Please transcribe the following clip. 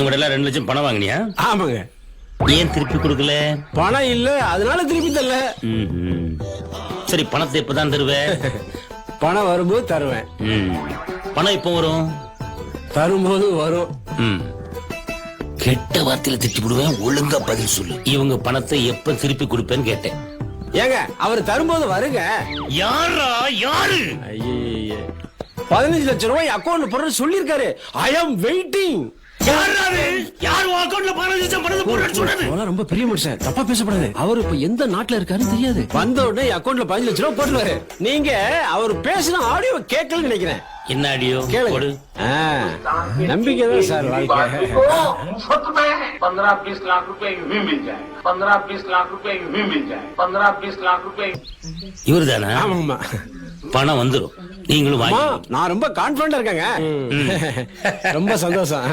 இவங்க எல்லாம் 2 லட்சம் பணம் வாங்கினியா? ஆமாங்க. ஏன் திருப்பி கொடுக்கல? பணம் இல்ல, அதனால திருப்பி தரல. சரி, பணத்தை எப்பதான் தருவேன்? பணம் வரும்போது தருவேன். பணம் எப்போ வரும்? தரும்போது வரும். கெட்ட வார்த்தையில திட்டி விடுவேன், ஒழுங்கா பதில் சொல்லு. இவங்க பணத்தை எப்ப திருப்பி கொடுப்பேன்னு கேட்டேன். ஏங்க, அவர் தரும்போது வருங்க. யாரா யாரு? 15 லட்சம் ரூபாய் அக்கௌண்ட் போடுறது சொல்லிருக்காரு. ஐ அம் வெயிட்டிங். ரொம்ப பெரிய மனுஷன், தப்பா பேசப்படாது. அவர் இப்ப எந்த நாட்டுல இருக்காருன்னு தெரியாது. வந்த உடனே அக்கௌண்ட்ல 15 லட்சம் ரூபாய் போட்டுருவாரு. நீங்க அவர் பேசின ஆடியோ கேட்கலன்னு நினைக்கிறேன். என்ன ஆடியோ? கேளு. நம்பிக்கை தான் சார் வாழ்க்கை. 15-20 लाख रुपए यूं ही मिल जाए, 15-20 लाख रुपए यूं ही मिल जाए, 15-20 लाख रुपए. இவருதானா? ஆமாமா. பணம் வந்துரும், நீங்களும் வாங்கி. நான் ரொம்ப கான்பிடண்டா இருக்கேங்க. ரொம்ப சந்தோஷம்.